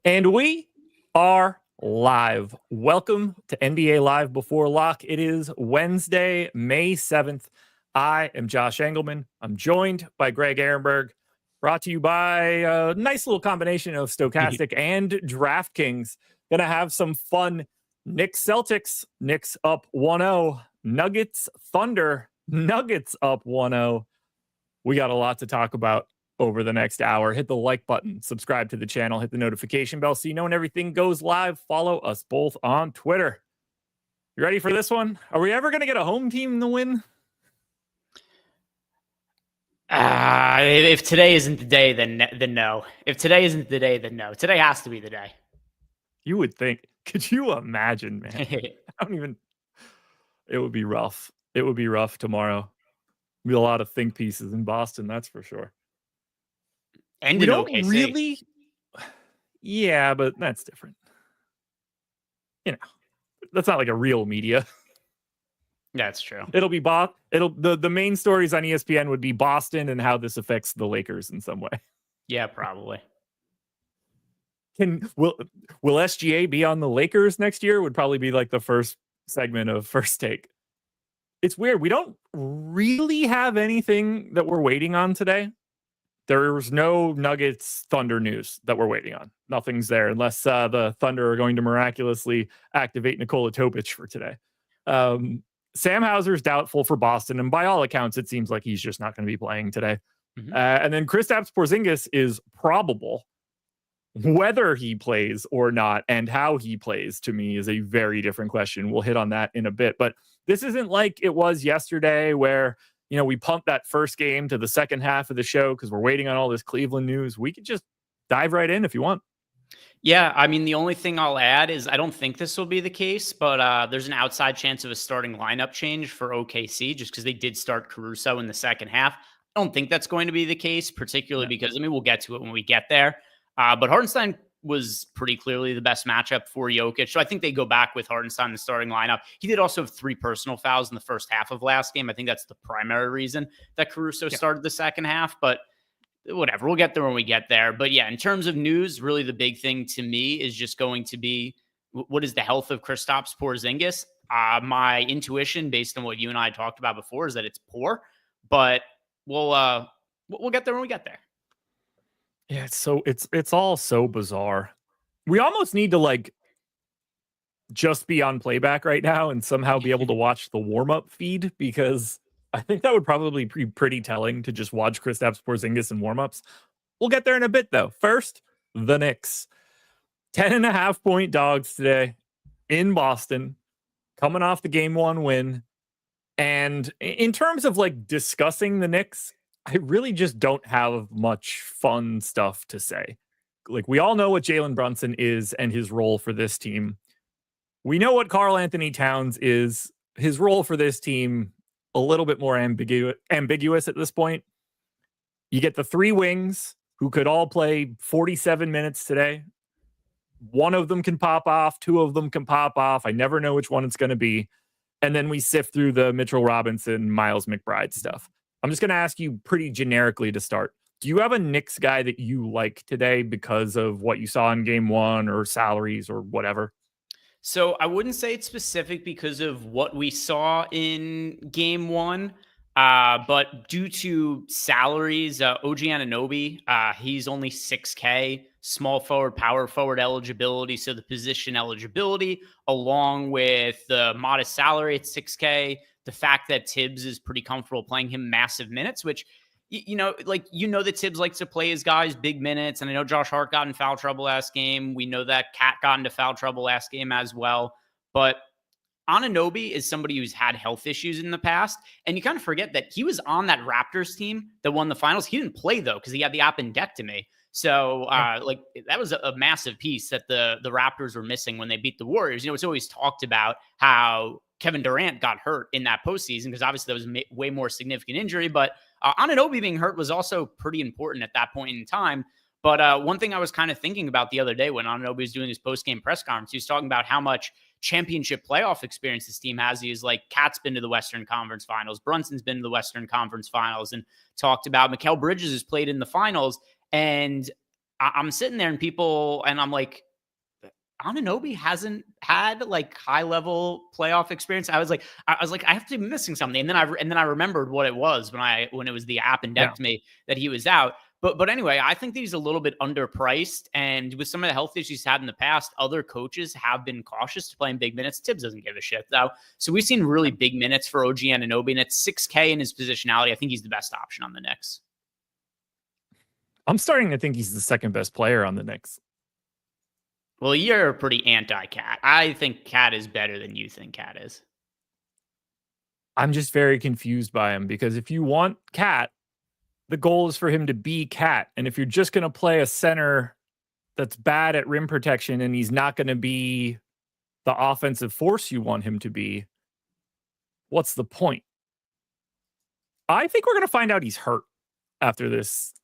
And we are live. Welcome to NBA Live Before Lock. It is Wednesday, May 7th. I am Josh Engleman. I'm joined by Greg Ehrenberg, brought to you by a nice little combination of Stokastic and DraftKings. Gonna have some fun. Knicks Celtics, Knicks up 1-0. Nuggets Thunder, Nuggets up 1-0. We got a lot to talk about over the next hour. Hit the like button, subscribe to the channel, hit the notification bell so you know when everything goes live. Follow us both on Twitter. You ready for this one? Are we ever going to get a home team to win? If today isn't the day, then no. If today isn't the day, then no. Today has to be the day. You would think. Could you imagine, man? It would be rough. It would be rough tomorrow. Be a lot of think pieces in Boston, that's for sure. And we don't OKC. Really. Yeah, but that's different. You know, that's not like a real media. That's true. It'll be the main stories on ESPN would be Boston and how this affects the Lakers in some way. Yeah, probably. Will SGA be on the Lakers next year? Would probably be like the first segment of First Take. It's weird. We don't really have anything that we're waiting on today. There's no Nuggets Thunder news that we're waiting on. Nothing's there unless the Thunder are going to miraculously activate Nikola Topic for today. Sam Hauser's doubtful for Boston, and by all accounts, it seems like he's just not going to be playing today. Mm-hmm. And then Kristaps Porzingis is probable. Whether he plays or not and how he plays, to me, is a very different question. We'll hit on that in a bit. But this isn't like it was yesterday where, you know, we pumped that first game to the second half of the show because we're waiting on all this Cleveland news. We could just dive right in if you want. Yeah, I mean, the only thing I'll add is I don't think this will be the case, but there's an outside chance of a starting lineup change for OKC just because they did start Caruso in the second half. I don't think that's going to be the case, particularly because, I mean, we'll get to it when we get there. But Hartenstein was pretty clearly the best matchup for Jokic. So I think they go back with Hartenstein in the starting lineup. He did also have 3 personal fouls in the first half of last game. I think that's the primary reason that Caruso started the second half. But whatever, we'll get there when we get there. But yeah, in terms of news, really the big thing to me is just going to be what is the health of Kristaps Porzingis. My intuition, based on what you and I talked about before, is that it's poor. But we'll get there when we get there. Yeah, it's all so bizarre. We almost need to like just be on playback right now and somehow be able to watch the warm-up feed, because I think that would probably be pretty telling to just watch Kristaps Porzingis in warm-ups. We'll get there in a bit though. First, the Knicks. 10.5-point dogs today in Boston, coming off the game 1 win. And in terms of like discussing the Knicks, I really just don't have much fun stuff to say. Like, we all know what Jalen Brunson is and his role for this team. We know what Karl Anthony Towns is. His role for this team, a little bit more ambiguous at this point. You get the 3 wings who could all play 47 minutes today. One of them can pop off. 2 of them can pop off. I never know which one it's going to be. And then we sift through the Mitchell Robinson, Miles McBride stuff. I'm just going to ask you pretty generically to start. Do you have a Knicks guy that you like today because of what you saw in game 1 or salaries or whatever? So I wouldn't say it's specific because of what we saw in game 1, but due to salaries, OG Anunoby, he's only $6K, small forward, power forward eligibility. So the position eligibility, along with the modest salary at $6K, the fact that Tibbs is pretty comfortable playing him massive minutes, which, that Tibbs likes to play his guys big minutes. And I know Josh Hart got in foul trouble last game. We know that Cat got into foul trouble last game as well. But Anunoby is somebody who's had health issues in the past. And you kind of forget that he was on that Raptors team that won the finals. He didn't play, though, because he had the appendectomy. So, that was a massive piece that the Raptors were missing when they beat the Warriors. You know, it's always talked about how Kevin Durant got hurt in that postseason because obviously that was a way more significant injury. But Anunoby being hurt was also pretty important at that point in time. But one thing I was kind of thinking about the other day when Anunoby was doing his post-game press conference, he was talking about how much championship playoff experience this team has. He is like, Cat's been to the Western Conference Finals. Brunson's been to the Western Conference Finals, and talked about Mikal Bridges has played in the finals. And I'm sitting there and I'm like, Anunoby hasn't had like high level playoff experience. I was like, I have to be missing something. And then I remembered what it was when it was the app and decked me that he was out. But anyway, I think that he's a little bit underpriced. And with some of the health issues he's had in the past, other coaches have been cautious to play in big minutes. Tibbs doesn't give a shit though. So we've seen really big minutes for OG Anunoby, and it's 6K in his positionality. I think he's the best option on the Knicks. I'm starting to think he's the second best player on the Knicks. Well, you're pretty anti-Cat. I think Cat is better than you think Cat is. I'm just very confused by him because if you want Cat, the goal is for him to be Cat. And if you're just going to play a center that's bad at rim protection and he's not going to be the offensive force you want him to be, what's the point? I think we're going to find out he's hurt after this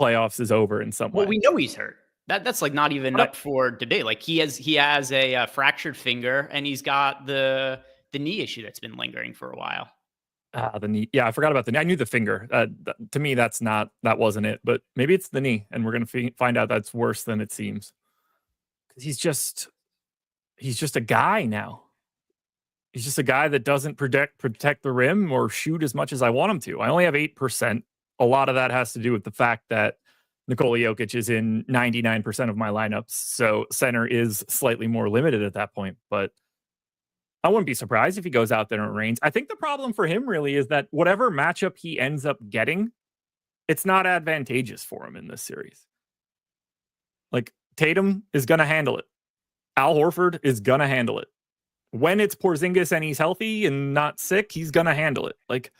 playoffs is over in some way. Well, we know he's hurt. That's like not even up for debate. Like he has a fractured finger, and he's got the knee issue that's been lingering for a while. The knee. Yeah, I forgot about the knee. I knew the finger. To me, that wasn't it. But maybe it's the knee, and we're gonna find out that's worse than it seems. Because he's just a guy now. He's just a guy that doesn't protect the rim or shoot as much as I want him to. I only have 8%. A lot of that has to do with the fact that Nikola Jokic is in 99% of my lineups. So center is slightly more limited at that point. But I wouldn't be surprised if he goes out there and reigns. I think the problem for him really is that whatever matchup he ends up getting, it's not advantageous for him in this series. Like Tatum is going to handle it. Al Horford is going to handle it. When it's Porzingis and he's healthy and not sick, he's going to handle it. Like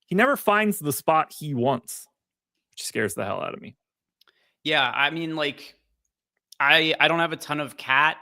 he never finds the spot he wants, which scares the hell out of me. Yeah, I mean, like, I don't have a ton of Cat,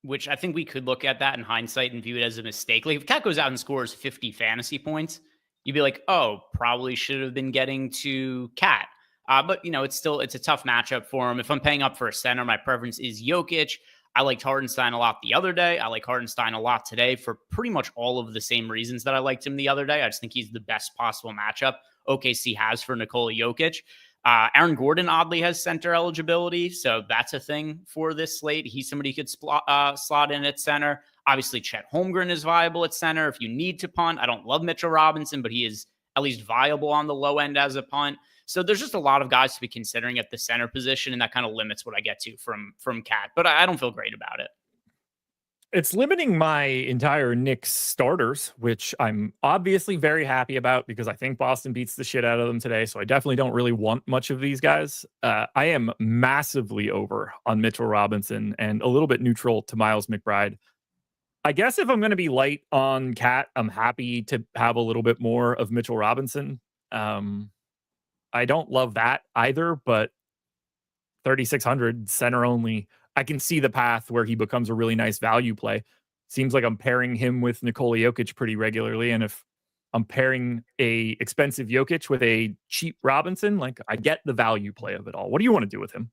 which I think we could look at that in hindsight and view it as a mistake. Like, if Cat goes out and scores 50 fantasy points, you'd be like, oh, probably should have been getting to Cat. But, it's a tough matchup for him. If I'm paying up for a center, my preference is Jokic. I liked Hartenstein a lot the other day. I like Hartenstein a lot today for pretty much all of the same reasons that I liked him the other day. I just think he's the best possible matchup OKC has for Nikola Jokic. Aaron Gordon oddly has center eligibility, so that's a thing for this slate. He's somebody who could slot in at center. Obviously, Chet Holmgren is viable at center if you need to punt. I don't love Mitchell Robinson, but he is at least viable on the low end as a punt. So there's just a lot of guys to be considering at the center position, and that kind of limits what I get to from Cat. But I don't feel great about it. It's limiting my entire Knicks starters, which I'm obviously very happy about because I think Boston beats the shit out of them today. So I definitely don't really want much of these guys. I am massively over on Mitchell Robinson and a little bit neutral to Miles McBride. I guess if I'm going to be light on Cat, I'm happy to have a little bit more of Mitchell Robinson. I don't love that either, but 3,600 center only. I can see the path where he becomes a really nice value play. Seems like I'm pairing him with Nikola Jokic pretty regularly. And if I'm pairing a expensive Jokic with a cheap Robinson, like I get the value play of it all. What do you want to do with him?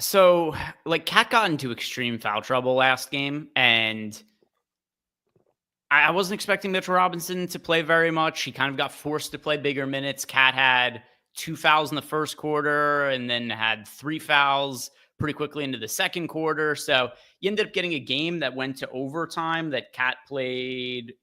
So, like, Cat got into extreme foul trouble last game, and I wasn't expecting Mitchell Robinson to play very much. He kind of got forced to play bigger minutes. Cat had 2 fouls in the first quarter and then had 3 fouls pretty quickly into the second quarter. So you ended up getting a game that went to overtime that Cat played,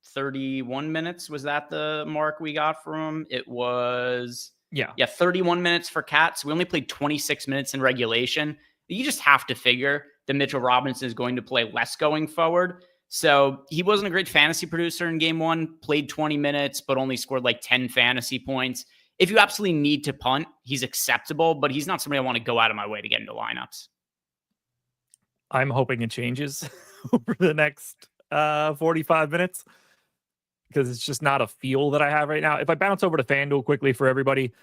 31 minutes? Was that the mark we got from him? It was, 31 minutes for Cat. So we only played 26 minutes in regulation. You just have to figure that Mitchell Robinson is going to play less going forward. So he wasn't a great fantasy producer in game one, played 20 minutes, but only scored like 10 fantasy points. If you absolutely need to punt, he's acceptable, but he's not somebody I want to go out of my way to get into lineups. I'm hoping it changes over the next 45 minutes because it's just not a feel that I have right now. If I bounce over to FanDuel quickly for everybody,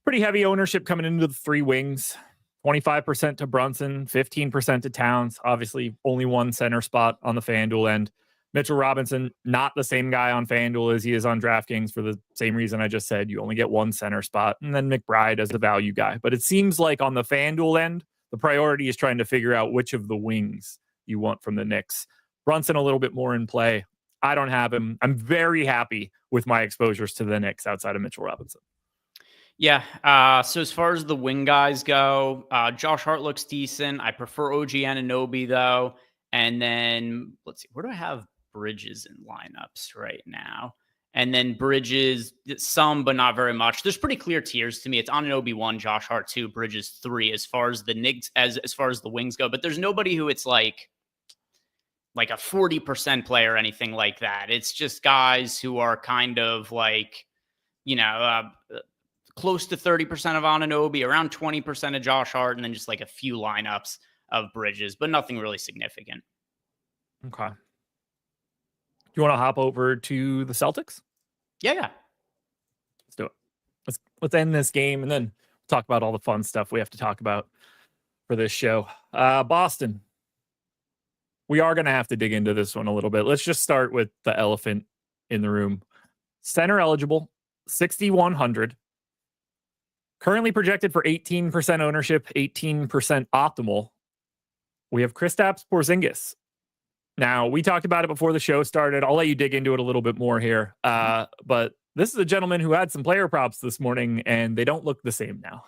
pretty heavy ownership coming into the 3 wings, 25% to Brunson, 15% to Towns. Obviously, only one center spot on the FanDuel end. Mitchell Robinson, not the same guy on FanDuel as he is on DraftKings for the same reason I just said. You only get one center spot. And then McBride as the value guy. But it seems like on the FanDuel end, the priority is trying to figure out which of the wings you want from the Knicks. Brunson a little bit more in play. I don't have him. I'm very happy with my exposures to the Knicks outside of Mitchell Robinson. Yeah. So as far as the wing guys go, Josh Hart looks decent. I prefer OG Anunoby though. And then let's see, where do I have Bridges in lineups right now? And then Bridges, some but not very much. There's pretty clear tiers to me. It's Anunoby 1, Josh Hart 2, Bridges 3 as far as the Knicks as far as the wings go. But there's nobody who it's like a 40% play or anything like that. It's just guys who are kind of like, you know, close to 30% of Anunoby, around 20% of Josh Hart, and then just like a few lineups of Bridges, but nothing really significant. Okay. You want to hop over to the Celtics? Yeah. Let's do it. Let's end this game and then talk about all the fun stuff we have to talk about for this show. Boston. We are going to have to dig into this one a little bit. Let's just start with the elephant in the room. Center eligible, 6,100. Currently projected for 18% ownership, 18% optimal. We have Kristaps Porzingis. Now, we talked about it before the show started. I'll let you dig into it a little bit more here. But this is a gentleman who had some player props this morning, and they don't look the same now.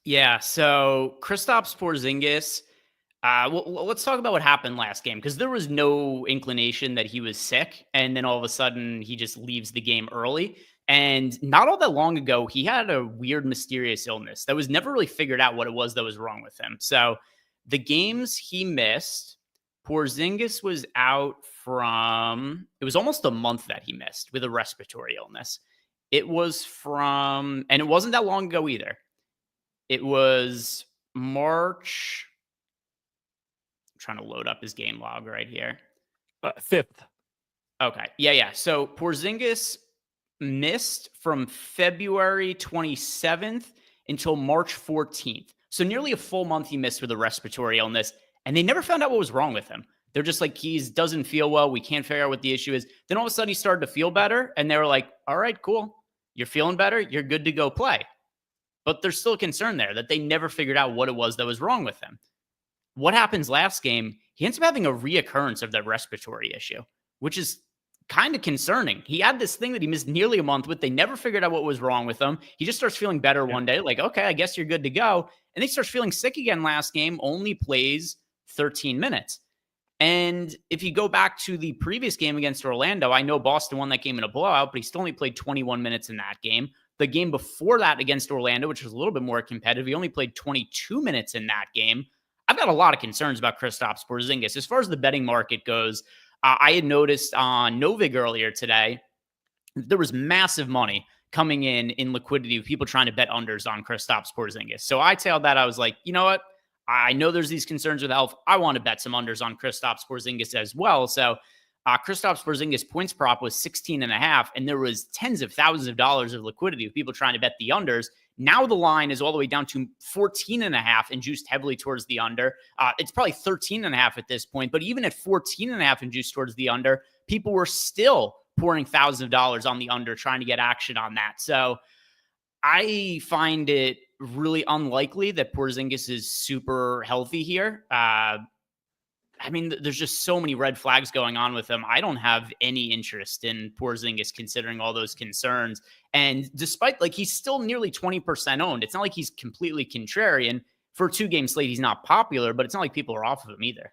Yeah, so Kristaps Porzingis, well, let's talk about what happened last game, because there was no inclination that he was sick, and then all of a sudden he just leaves the game early. And not all that long ago, he had a weird, mysterious illness that was never really figured out what it was that was wrong with him. So the games he missed, Porzingis was out it was almost a month that he missed with a respiratory illness. And it wasn't that long ago either. It was March. I'm trying to load up his game log right here. 5th. Okay. Yeah. So Porzingis missed from February 27th until March 14th. So nearly a full month he missed with a respiratory illness, and they never found out what was wrong with him. They're just like, he doesn't feel well. We can't figure out what the issue is. Then all of a sudden he started to feel better, and they were like, all right, cool. You're feeling better. You're good to go play. But there's still a concern there that they never figured out what it was that was wrong with him. What happens last game? He ends up having a reoccurrence of that respiratory issue, which is kind of concerning. He had this thing that he missed nearly a month with. They never figured out what was wrong with him. He just starts feeling better one day, like, okay, I guess you're good to go. And then he starts feeling sick again last game, only plays 13 minutes. And if you go back to the previous game against Orlando, I know Boston won that game in a blowout, but he still only played 21 minutes in that game. The game before that against Orlando, which was a little bit more competitive, he only played 22 minutes in that game. I've got a lot of concerns about Kristaps Porzingis. As far as the betting market goes, I had noticed on NoVig earlier today, there was massive money coming in liquidity with people trying to bet unders on Kristaps Porzingis. So I tailed that. I was like, you know what? I know there's these concerns with health. I want to bet some unders on Kristaps Porzingis as well. So Kristaps Porzingis points prop was 16.5, and there was tens of thousands of dollars of liquidity with people trying to bet the unders. Now the line is all the way down to 14.5 and juiced heavily towards the under. It's probably 13.5 at this point, but even at 14.5 and juiced towards the under, people were still pouring thousands of dollars on the under trying to get action on that. So I find it really unlikely that Porzingis is super healthy here. I mean, there's just so many red flags going on with him. I don't have any interest in Porzingis considering all those concerns. And despite, like, he's still nearly 20% owned. It's not like he's completely contrarian. For a 2-game slate, he's not popular, but it's not like people are off of him either.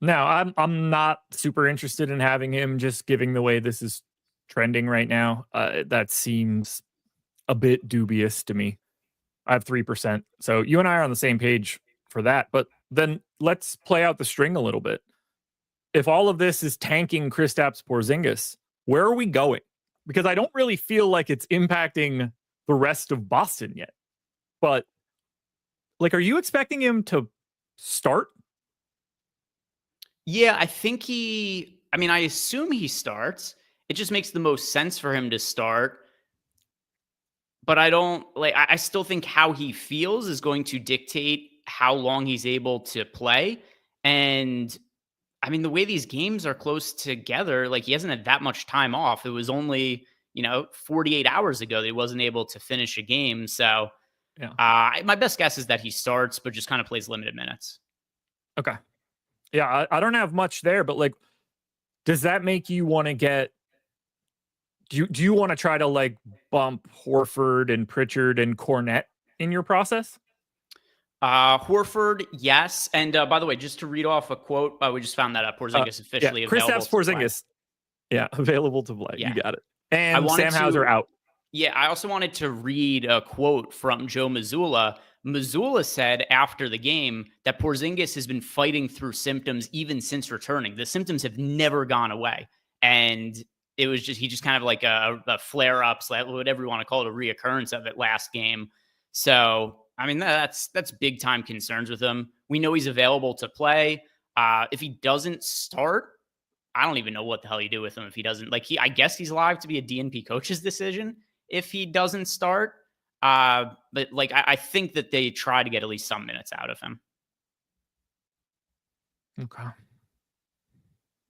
No, I'm not super interested in having him, just giving the way this is trending right now. That seems a bit dubious to me. I have 3%. So you and I are on the same page for that. But then let's play out the string a little bit. If all of this is tanking Kristaps Porzingis, where are we going? Because I don't really feel like it's impacting the rest of Boston yet. But, like, are you expecting him to start? Yeah, I assume he starts. It just makes the most sense for him to start. But I still think how he feels is going to dictate how long he's able to play. And I mean, the way these games are close together, like, he hasn't had that much time off. It was only, 48 hours ago that he wasn't able to finish a game. So my best guess is that he starts, but just kind of plays limited minutes. Okay. Yeah, I don't have much there, but, like, does that make you want to get Do you want to try to like bump Horford and Pritchard and Cornette in your process? Horford, yes. And by the way, just to read off a quote, we just found that Porzingis officially available Kristaps to play. Porzingis. Yeah, available to play. Yeah. You got it. I And wanted Sam Hauser out. Yeah, I also wanted to read a quote from Joe Mazzulla. Mazzulla said after the game that Porzingis has been fighting through symptoms even since returning. The symptoms have never gone away. And it was just, he just kind of like a flare up, whatever you want to call it, a reoccurrence of it last game. So, I mean, that's big time concerns with him. We know he's available to play. If he doesn't start, I don't even know what the hell you do with him if he doesn't. Like, I guess he's live to be a DNP coach's decision if he doesn't start. But like, I think that they try to get at least some minutes out of him. Okay.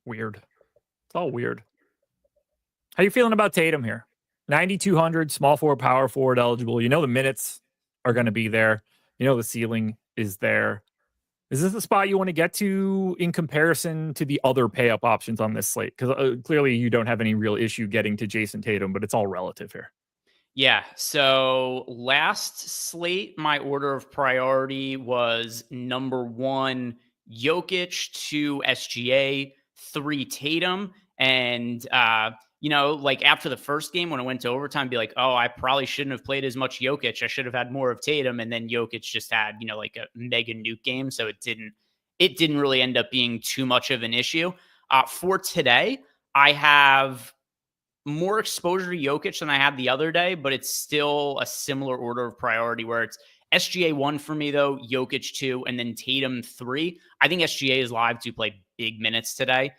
Weird. It's all weird. How you feeling about Tatum here? 9,200, small forward, power forward eligible. You know the minutes are going to be there. You know the ceiling is there. Is this the spot you want to get to in comparison to the other pay up options on this slate? Because clearly you don't have any real issue getting to Jason Tatum, but it's all relative here. Yeah. So last slate, my order of priority was number 1, Jokic, 2, SGA, 3, Tatum. And, like after the first game, when it went to overtime, be like, oh, I probably shouldn't have played as much Jokic. I should have had more of Tatum. And then Jokic just had, like a mega nuke game. So it didn't really end up being too much of an issue. For today, I have more exposure to Jokic than I had the other day, but it's still a similar order of priority where it's SGA 1 for me, though, Jokic 2, and then Tatum 3. I think SGA is live to play big minutes today.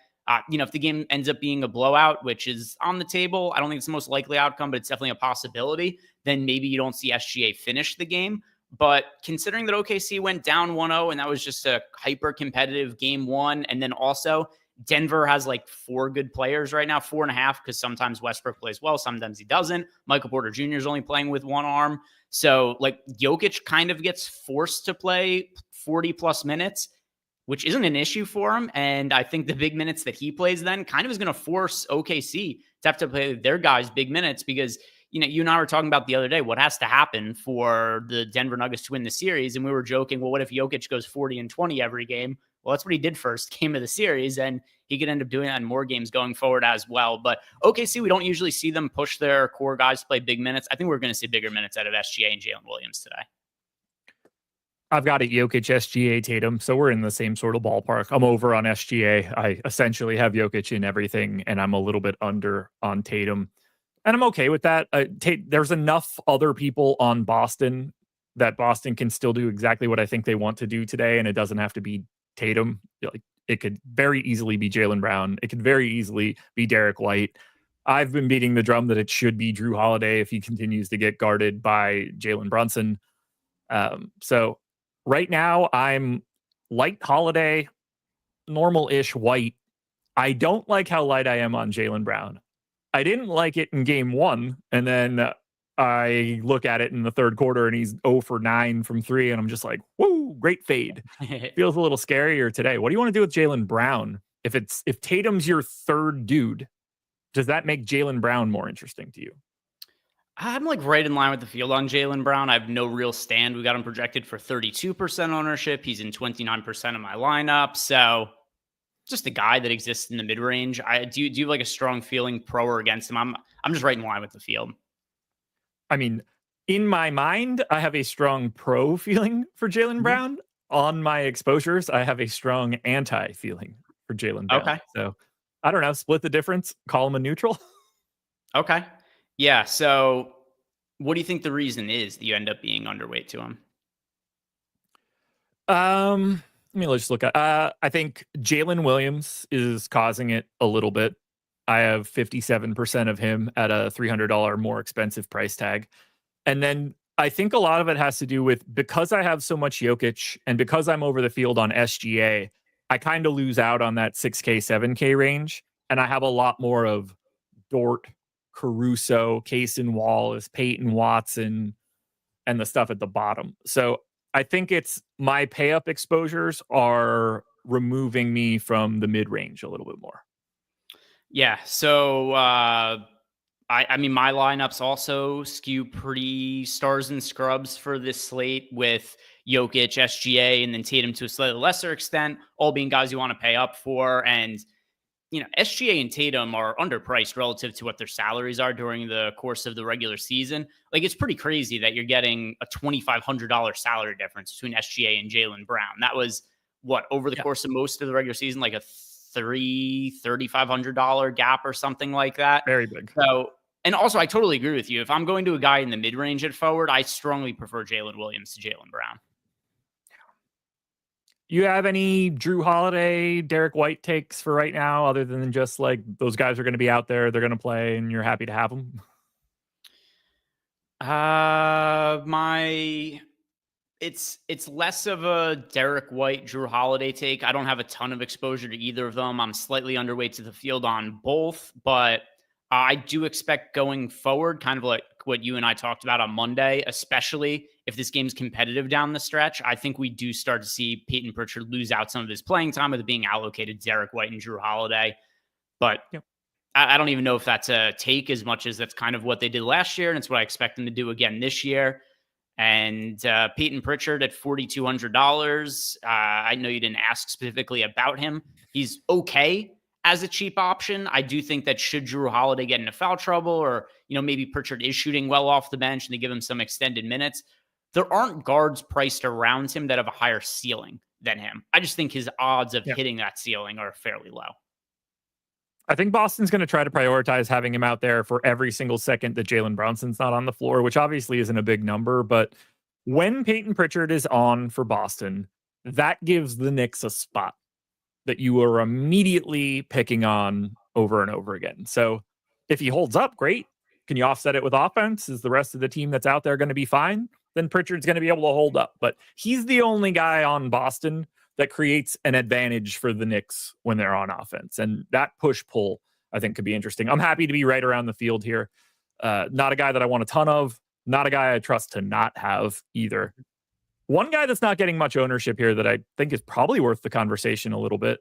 If the game ends up being a blowout, which is on the table, I don't think it's the most likely outcome, but it's definitely a possibility, then maybe you don't see SGA finish the game. But considering that OKC went down 1-0 and that was just a hyper competitive game 1, and then also Denver has like 4 good players right now, 4.5, because sometimes Westbrook plays well, sometimes he doesn't. Michael Porter Jr. is only playing with one arm. So like Jokic kind of gets forced to play 40 plus minutes, which isn't an issue for him. And I think the big minutes that he plays then kind of is going to force OKC to have to play their guys big minutes because, you and I were talking about the other day, what has to happen for the Denver Nuggets to win the series. And we were joking, well, what if Jokic goes 40 and 20 every game? Well, that's what he did first game of the series, and he could end up doing that in more games going forward as well. But OKC, we don't usually see them push their core guys to play big minutes. I think we're going to see bigger minutes out of SGA and Jalen Williams today. I've got a Jokic, SGA, Tatum, so we're in the same sort of ballpark. I'm over on SGA. I essentially have Jokic in everything, and I'm a little bit under on Tatum. And I'm okay with that. There's enough other people on Boston that Boston can still do exactly what I think they want to do today, and it doesn't have to be Tatum. Like, it could very easily be Jaylen Brown. It could very easily be Derek White. I've been beating the drum that it should be Drew Holiday if he continues to get guarded by Jalen Brunson. So right now I'm light Holiday, normal-ish White. I don't like how light I am on Jaylen Brown. I didn't like it in game 1, and then I look at it in the third quarter and he's 0 for 9 from 3, and I'm just like, whoa, great fade. Feels a little scarier today. What do you want to do with Jaylen Brown? If Tatum's your third dude, does that make Jaylen Brown more interesting to you? I'm like right in line with the field on Jaylen Brown. I have no real stand. We got him projected for 32% ownership. He's in 29% of my lineup. So just a guy that exists in the mid-range. Do you have like a strong feeling pro or against him? I'm just right in line with the field. I mean, in my mind, I have a strong pro feeling for Jaylen Brown. On my exposures, I have a strong anti feeling for Jaylen Brown. Okay. So I don't know, split the difference, call him a neutral. Okay. Yeah. So what do you think the reason is that you end up being underweight to him? Let's just look at I think Jalen Williams is causing it a little bit. I have 57% of him at a $300 more expensive price tag. And then I think a lot of it has to do with, because I have so much Jokic and because I'm over the field on SGA, I kind of lose out on that 6K, 7K range. And I have a lot more of Dort, Caruso, Cason Wallace, Peyton Watson, and the stuff at the bottom. So I think it's my pay up exposures are removing me from the mid range a little bit more. Yeah. So I I mean, my lineups also skew pretty stars and scrubs for this slate with Jokic, SGA, and then Tatum to a slightly lesser extent, all being guys you want to pay up for. And, SGA and Tatum are underpriced relative to what their salaries are during the course of the regular season. Like, it's pretty crazy that you're getting a $2,500 salary difference between SGA and Jaylen Brown. That was what, over the course of most of the regular season, like a $3,500 gap or something like that. Very big. So, and also, I totally agree with you. If I'm going to a guy in the mid range at forward, I strongly prefer Jalen Williams to Jaylen Brown. You have any Drew Holiday, Derek White takes for right now, other than just like those guys are going to be out there, they're going to play, and you're happy to have them? It's less of a Derek White, Drew Holiday take. I don't have a ton of exposure to either of them. I'm slightly underweight to the field on both, but I do expect going forward, kind of like what you and I talked about on Monday, especially if this game's competitive down the stretch. I think we do start to see Peyton Pritchard lose out some of his playing time with it being allocated to Derek White and Drew Holiday. But I don't even know if that's a take as much as that's kind of what they did last year, and it's what I expect them to do again this year. And Peyton Pritchard at $4,200. I know you didn't ask specifically about him. He's okay as a cheap option. I do think that should Drew Holiday get into foul trouble, or maybe Pritchard is shooting well off the bench and they give him some extended minutes, there aren't guards priced around him that have a higher ceiling than him. I just think his odds of hitting that ceiling are fairly low. I think Boston's going to try to prioritize having him out there for every single second that Jalen Brunson's not on the floor, which obviously isn't a big number. But when Peyton Pritchard is on for Boston, that gives the Knicks a spot that you are immediately picking on over and over again. So if he holds up, great. Can you offset it with offense? Is the rest of the team that's out there going to be fine? Then Pritchard's going to be able to hold up. But he's the only guy on Boston that creates an advantage for the Knicks when they're on offense. And that push-pull, I think, could be interesting. I'm happy to be right around the field here. Not a guy that I want a ton of. Not a guy I trust to not have either. One guy that's not getting much ownership here that I think is probably worth the conversation a little bit,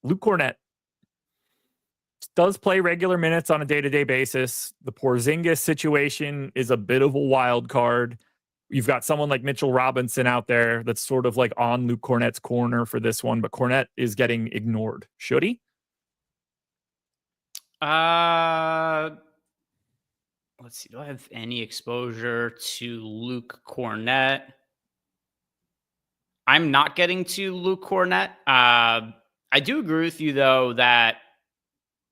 Luke Cornett. Does play regular minutes on a day-to-day basis. The Porzingis situation is a bit of a wild card. You've got someone like Mitchell Robinson out there that's sort of like on Luke Cornett's corner for this one, but Cornett is getting ignored. Should he? Let's see. Do I have any exposure to Luke Cornett? I'm not getting to Luke Cornett. I do agree with you, though, that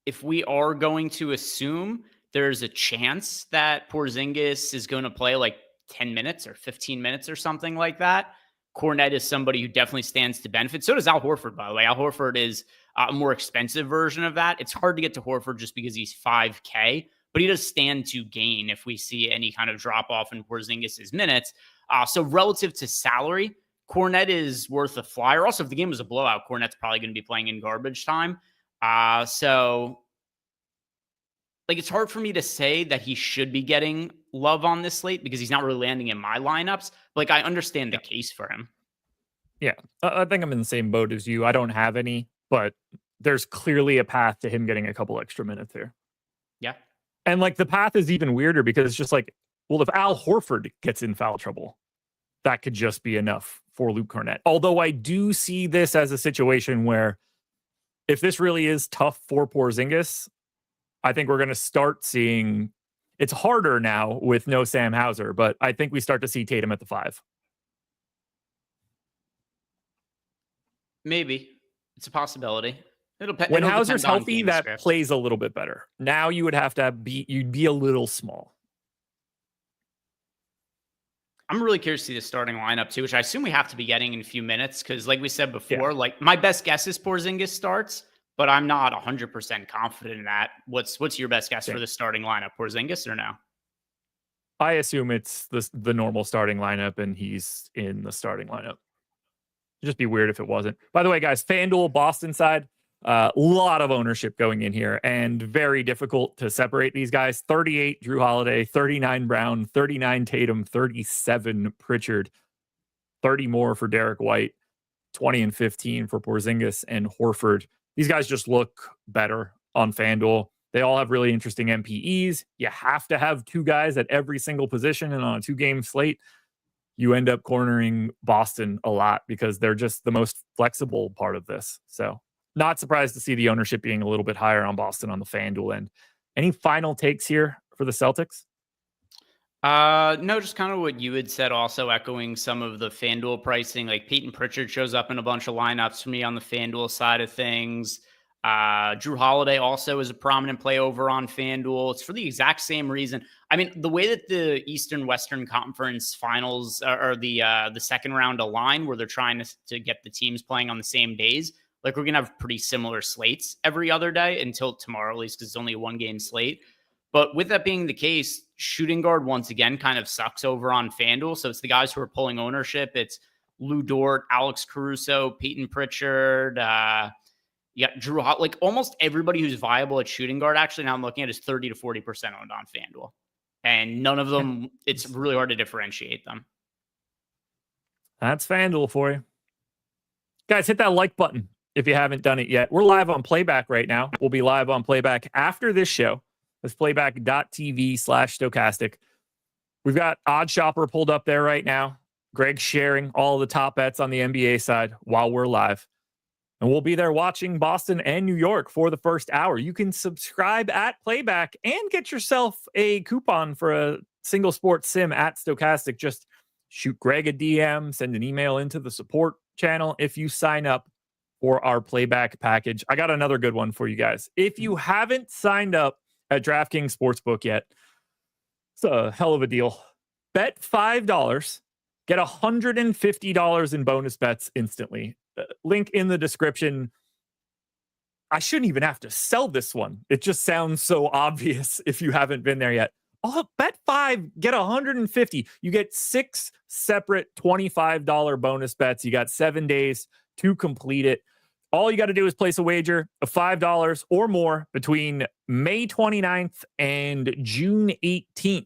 if we are going to assume there's a chance that Porzingis is going to play like 10 minutes or 15 minutes or something like that, Cornett is somebody who definitely stands to benefit. So does Al Horford, by the way. Al Horford is a more expensive version of that. It's hard to get to Horford just because he's $5K, but he does stand to gain if we see any kind of drop off in Porzingis' minutes. So relative to salary, Cornett is worth a flyer. Also, if the game was a blowout, Cornett's probably going to be playing in garbage time. So like, it's hard for me to say that he should be getting love on this slate because he's not really landing in my lineups. But like, I understand the case for him. Yeah, I think I'm in the same boat as you. I don't have any, but there's clearly a path to him getting a couple extra minutes here. Yeah. And like, the path is even weirder because it's just like, well, if Al Horford gets in foul trouble, that could just be enough for Luke Cornett. Although I do see this as a situation where if this really is tough for Porzingis, I think we're going to start seeing, it's harder now with no Sam Hauser, but I think we start to see Tatum at the 5. Maybe. It's a possibility. When Hauser's healthy, that plays a little bit better. Now you would have to you'd be a little small. I'm really curious to see the starting lineup too, which I assume we have to be getting in a few minutes because, like we said before, like my best guess is Porzingis starts, but I'm not 100% confident in that. What's your best guess for the starting lineup? Porzingis or no? I assume it's the normal starting lineup, and he's in the starting lineup. It'd just be weird if it wasn't. By the way, guys, FanDuel Boston side, a lot of ownership going in here, and very difficult to separate these guys. 38 Drew Holiday, 39 Brown, 39 Tatum, 37 Pritchard, 30 more for Derek White, 20 and 15 for Porzingis and Horford. These guys just look better on FanDuel. They all have really interesting MPEs. You have to have 2 guys at every single position, and on a 2-game slate, you end up cornering Boston a lot because they're just the most flexible part of this. So not surprised to see the ownership being a little bit higher on Boston on the FanDuel end. Any final takes here for the Celtics? No, just kind of what you had said, also echoing some of the FanDuel pricing. Like Peyton Pritchard shows up in a bunch of lineups for me on the FanDuel side of things. Drew Holiday also is a prominent play over on FanDuel. It's for the exact same reason. I mean, the way that the Eastern Western Conference Finals or the second round align, where they're trying to get the teams playing on the same days, like we're gonna have pretty similar slates every other day until tomorrow, at least, because it's only a 1-game slate. But with that being the case, shooting guard once again kind of sucks over on FanDuel. So it's the guys who are pulling ownership. It's Lou Dort, Alex Caruso, Peyton Pritchard. Drew Holiday. Like almost everybody who's viable at shooting guard, actually, now I'm looking at, is 30 to 40% owned on FanDuel. And none of them, it's really hard to differentiate them. That's FanDuel for you. Guys, hit that like button if you haven't done it yet. We're live on Playback right now. We'll be live on Playback after this show. It's playback.tv/Stokastic. We've got OddsShopper pulled up there right now. Greg's sharing all the top bets on the NBA side while we're live. And we'll be there watching Boston and New York for the first hour. You can subscribe at Playback and get yourself a coupon for a single sports sim at Stokastic. Just shoot Greg a DM, send an email into the support channel if you sign up for our Playback package. I got another good one for you guys. If you haven't signed up at DraftKings Sportsbook yet, it's a hell of a deal. Bet $5, get $150 in bonus bets instantly. Link in the description. I shouldn't even have to sell this one. It just sounds so obvious if you haven't been there yet. Oh, bet 5, get 150. You get 6 separate $25 bonus bets. You got 7 days to complete it. All you got to do is place a wager of $5 or more between May 29th and June 18th.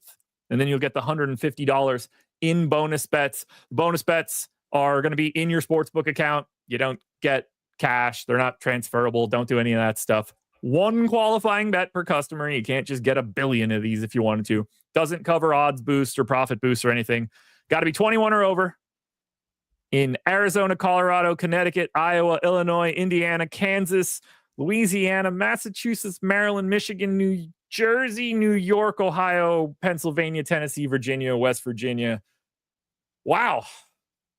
And then you'll get the $150 in bonus bets. Bonus bets are going to be in your sportsbook account. You don't get cash. They're not transferable. Don't do any of that stuff. 1 qualifying bet per customer. You can't just get a billion of these if you wanted to. Doesn't cover odds boost or profit boost or anything. Got to be 21 or over. In Arizona, Colorado, Connecticut, Iowa, Illinois, Indiana, Kansas, Louisiana, Massachusetts, Maryland, Michigan, New Jersey, New York, Ohio, Pennsylvania, Tennessee, Virginia, West Virginia. Wow.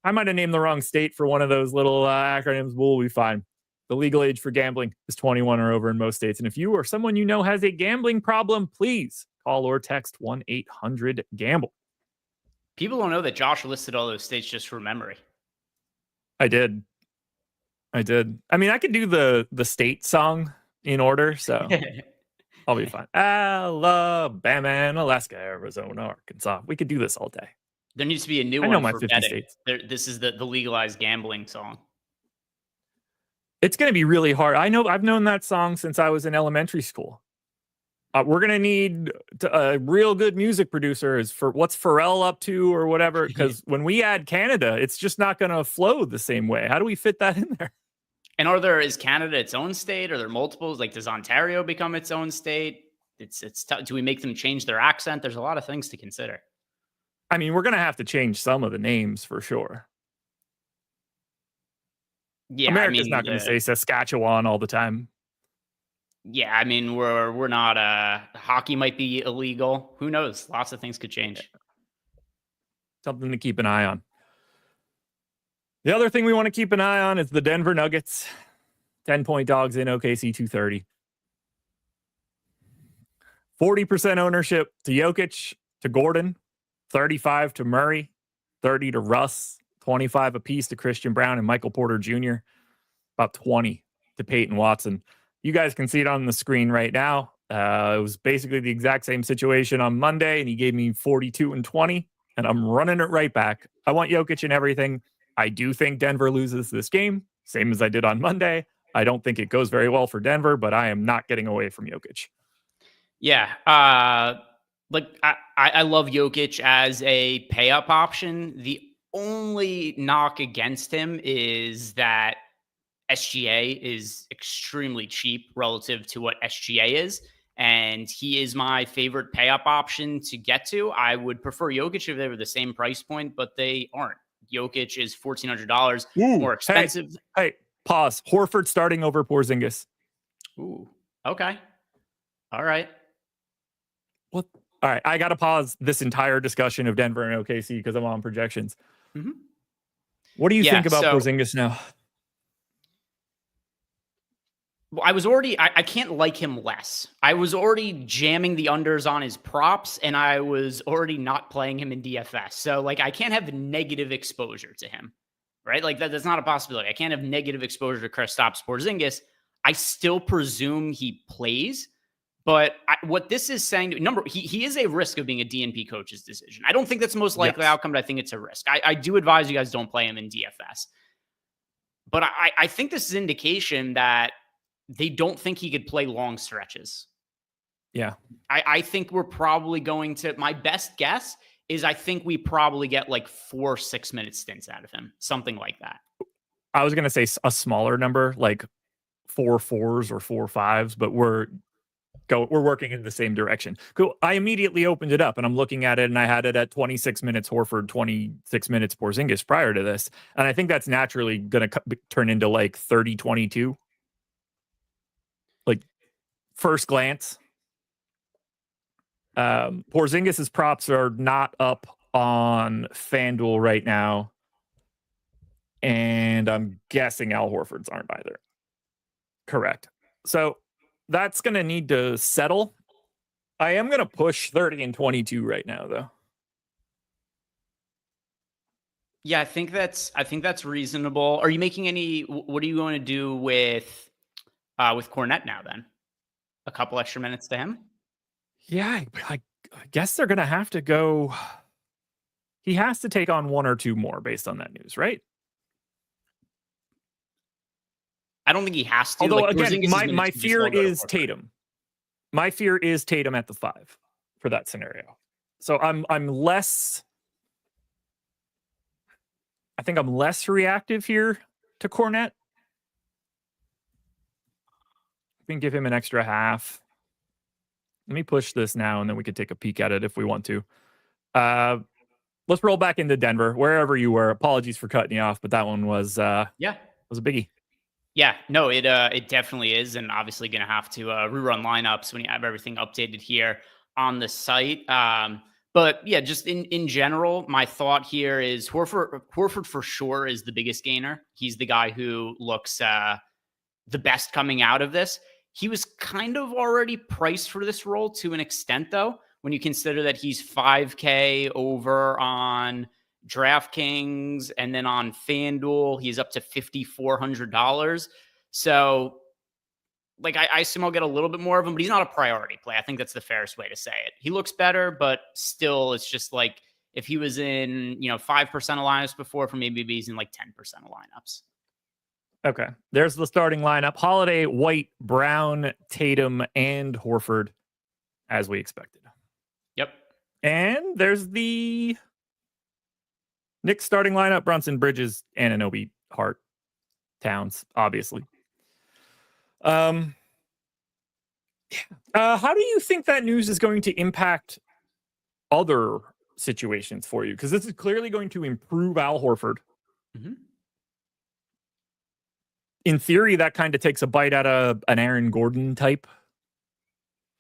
I might have named the wrong state for one of those little acronyms, but we'll be fine. The legal age for gambling is 21 or over in most states. And if you or someone you know has a gambling problem, please call or text 1-800-GAMBLE. People don't know that Josh listed all those states just from memory. I did. I mean, I could do the state song in order, so I'll be fine. Alabama and Alaska, Arizona, Arkansas. We could do this all day. There needs to be a new one for betting. This is the legalized gambling song. It's going to be really hard. I know I've known that song since I was in elementary school. We're going to need a real good music producer. Is for what's Pharrell up to or whatever, because when we add Canada, it's just not going to flow the same way. How do we fit that in there? And is Canada its own state? Are there multiples? Like, does Ontario become its own state? It's tough. Do we make them change their accent? There's a lot of things to consider. I mean, we're going to have to change some of the names for sure. Yeah, America's not going to say Saskatchewan all the time. Yeah, I mean, we're not. Hockey might be illegal. Who knows? Lots of things could change. Something to keep an eye on. The other thing we want to keep an eye on is the Denver Nuggets. 10-point dogs in OKC 230. 40% ownership to Jokic, to Gordon, 35 to Murray, 30 to Russ, 25 apiece to Christian Brown and Michael Porter Jr., about 20 to Peyton Watson. You guys can see it on the screen right now. It was basically the exact same situation on Monday, and he gave me 42 and 20, and I'm running it right back. I want Jokic and everything. I do think Denver loses this game, same as I did on Monday. I don't think it goes very well for Denver, but I am not getting away from Jokic. Yeah. I love Jokic as a pay-up option. The only knock against him is that SGA is extremely cheap relative to what SGA is. and he is my favorite pay up option to get to. I would prefer Jokic if they were the same price point, but they aren't. Jokic is $1,400 more expensive. Hey, pause. Horford starting over Porzingis. Ooh, okay. All right. What? All right, I got to pause this entire discussion of Denver and OKC because I'm on projections. Mm-hmm. What do you think about Porzingis now? Well, I was already, I can't like him less. I was already jamming the unders on his props, and I was already not playing him in DFS. So, like, I can't have negative exposure to him, right? Like, that's not a possibility. I can't have negative exposure to Kristaps Porzingis. I still presume he plays, but what this is saying, he is a risk of being a DNP coach's decision. I don't think that's the most likely outcome, but I think it's a risk. I do advise you guys don't play him in DFS. But I think this is indication that they don't think he could play long stretches. Yeah. I think we're probably going to, my best guess is I think we probably get like 4 6-minute stints out of him. Something like that. I was going to say a smaller number, like 4 4s or 4 5s, but we're working in the same direction. Cool. I immediately opened it up and I'm looking at it and I had it at 26 minutes Horford, 26 minutes Porzingis prior to this. And I think that's naturally going to turn into like 30-22. Like first glance. Porzingis's props are not up on FanDuel right now. And I'm guessing Al Horford's aren't either. Correct. So that's going to need to settle. I am going to push 30 and 22 right now, though. Yeah, I think that's reasonable. Are you making any? What are you going to do with Kornet now? Then a couple extra minutes to him. Yeah, I guess they're going to have to go. He has to take on 1 or 2 more based on that news, right? I don't think he has to. Although, like, again, my fear is Tatum. My fear is Tatum at the 5 for that scenario. So I'm less. I think I'm less reactive here to Kornet. We can give him an extra half. Let me push this now, and then we could take a peek at it if we want to. Let's roll back into Denver, wherever you were. Apologies for cutting you off, but that one was was a biggie. Yeah, no, it definitely is, and obviously going to have to rerun lineups when you have everything updated here on the site. But yeah, just in general, my thought here is Horford for sure is the biggest gainer. He's the guy who looks the best coming out of this. He was kind of already priced for this role to an extent, though, when you consider that he's $5K over on DraftKings, and then on FanDuel, he's up to $5,400. So, like, I assume I'll get a little bit more of him, but he's not a priority play. I think that's the fairest way to say it. He looks better, but still, it's just like if he was in, 5% of lineups before, for maybe he's in like 10% of lineups. Okay. There's the starting lineup. Holiday, White, Brown, Tatum, and Horford, as we expected. Yep. And there's the Knicks starting lineup: Brunson, Bridges, Anunoby, Hart, Towns, obviously. How do you think that news is going to impact other situations for you? Because this is clearly going to improve Al Horford. Mm-hmm. In theory, that kind of takes a bite out of an Aaron Gordon type.